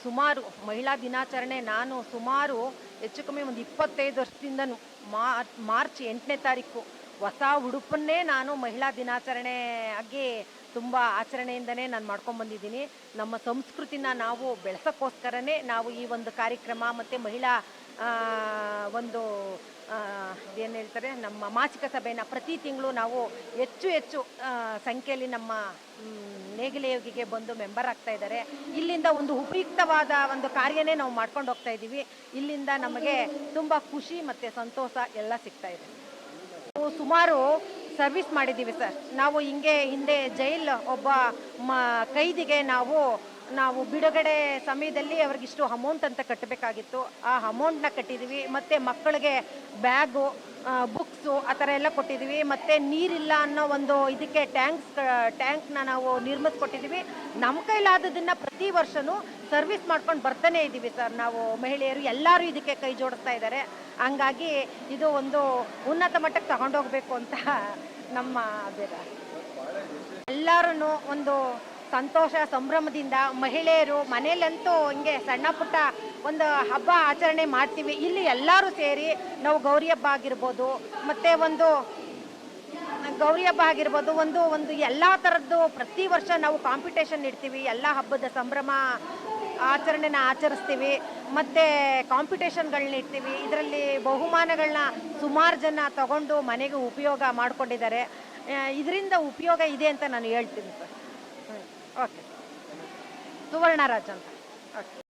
ಸುಮಾರು ಮಹಿಳಾ ದಿನಾಚರಣೆ ನಾನು ಸುಮಾರು ಹೆಚ್ಚು ಕಮ್ಮಿ ಒಂದು 25 ವರ್ಷದಿಂದನೂ ಮಾರ್ಚ್ 8ನೇ ತಾರೀಕು ಹೊಸ ಉಡುಪನ್ನೇ ನಾನು ಮಹಿಳಾ ದಿನಾಚರಣೆ ಆಗಿ ತುಂಬ ಆಚರಣೆಯಿಂದನೇ ನಾನು ಮಾಡ್ಕೊಂಡ್ಬಂದಿದ್ದೀನಿ. ನಮ್ಮ ಸಂಸ್ಕೃತಿನ ನಾವು ಬೆಳೆಸೋಕ್ಕೋಸ್ಕರನೇ ನಾವು ಈ ಒಂದು ಕಾರ್ಯಕ್ರಮ ಮತ್ತು ಮಹಿಳಾ ಒಂದು ಏನು ಹೇಳ್ತಾರೆ ನಮ್ಮ ಮಾಸಿಕ ಸಭೆನ ಪ್ರತಿ ತಿಂಗಳು ನಾವು ಹೆಚ್ಚು ಹೆಚ್ಚು ಸಂಖ್ಯೆಯಲ್ಲಿ ನಮ್ಮ ನೇಗಿಲ ಯೋಗಿಗೆ ಬಂದು ಮೆಂಬರ್ ಆಗ್ತಾ ಇದ್ದಾರೆ. ಇಲ್ಲಿಂದ ಒಂದು ಉಪಯುಕ್ತವಾದ ಒಂದು ಕಾರ್ಯನೇ ನಾವು ಮಾಡ್ಕೊಂಡು ಹೋಗ್ತಾ ಇದ್ದೀವಿ. ಇಲ್ಲಿಂದ ನಮಗೆ ತುಂಬ ಖುಷಿ ಮತ್ತು ಸಂತೋಷ ಎಲ್ಲ ಸಿಗ್ತಾ ಇದೆ. ನಾವು ಸುಮಾರು ಸರ್ವಿಸ್ ಮಾಡಿದ್ದೀವಿ ಸರ್. ನಾವು ಹಿಂದೆ ಜೈಲ್ ಒಬ್ಬ ಕೈದಿಗೆ ನಾವು ಬಿಡುಗಡೆ ಸಮಯದಲ್ಲಿ ಅವ್ರಿಗಿಷ್ಟು ಅಮೌಂಟ್ ಅಂತ ಕಟ್ಟಬೇಕಾಗಿತ್ತು. ಆ ಅಮೌಂಟ್ನ ಕಟ್ಟಿದ್ದೀವಿ. ಮತ್ತು ಮಕ್ಕಳಿಗೆ ಬ್ಯಾಗು, ಬುಕ್ಸು ಆ ಥರ ಎಲ್ಲ ಕೊಟ್ಟಿದ್ದೀವಿ. ಮತ್ತು ನೀರಿಲ್ಲ ಅನ್ನೋ ಒಂದು ಇದಕ್ಕೆ ಟ್ಯಾಂಕ್ನ ನಾವು ನಿರ್ಮಿಸ್ಕೊಟ್ಟಿದ್ದೀವಿ. ನಮ್ಮ ಕೈಲಾದದನ್ನು ಪ್ರತಿ ವರ್ಷವೂ ಸರ್ವಿಸ್ ಮಾಡ್ಕೊಂಡು ಬರ್ತಾನೆ ಇದ್ದೀವಿ ಸರ್. ನಾವು ಮಹಿಳೆಯರು ಎಲ್ಲರೂ ಇದಕ್ಕೆ ಕೈ ಜೋಡಿಸ್ತಾ ಇದ್ದಾರೆ. ಹಂಗಾಗಿ ಇದು ಒಂದು ಉನ್ನತ ಮಟ್ಟಕ್ಕೆ ತಗೊಂಡೋಗ್ಬೇಕು ಅಂತ ನಮ್ಮ ಅಭಿಪ್ರಾಯ. ಎಲ್ಲರೂ ಒಂದು ಸಂತೋಷ ಸಂಭ್ರಮದಿಂದ ಮಹಿಳೆಯರು ಮನೆಯಲ್ಲಂತೂ ಹಿಂಗೆ ಸಣ್ಣ ಪುಟ್ಟ ಒಂದು ಹಬ್ಬ ಆಚರಣೆ ಮಾಡ್ತೀವಿ. ಇಲ್ಲಿ ಎಲ್ಲರೂ ಸೇರಿ ನಾವು ಗೌರಿ ಹಬ್ಬ ಆಗಿರ್ಬೋದು, ಮತ್ತು ಒಂದು ಎಲ್ಲ ಥರದ್ದು ಪ್ರತಿ ವರ್ಷ ನಾವು ಕಾಂಪಿಟೇಷನ್ ಇಡ್ತೀವಿ. ಎಲ್ಲ ಹಬ್ಬದ ಸಂಭ್ರಮ ಆಚರಣೆನ ಆಚರಿಸ್ತೀವಿ. ಮತ್ತು ಕಾಂಪಿಟೇಷನ್ಗಳನ್ನ ಇಡ್ತೀವಿ. ಇದರಲ್ಲಿ ಬಹುಮಾನಗಳನ್ನ ಸುಮಾರು ಜನ ತಗೊಂಡು ಮನೆಗೆ ಉಪಯೋಗ ಮಾಡ್ಕೊಂಡಿದ್ದಾರೆ. ಇದರಿಂದ ಉಪಯೋಗ ಇದೆ ಅಂತ ನಾನು ಹೇಳ್ತೀನಿ ಸರ್. ಓಕೆ. ಸುವರ್ಣ ರಾಜ್ ಅಂತ. ಓಕೆ.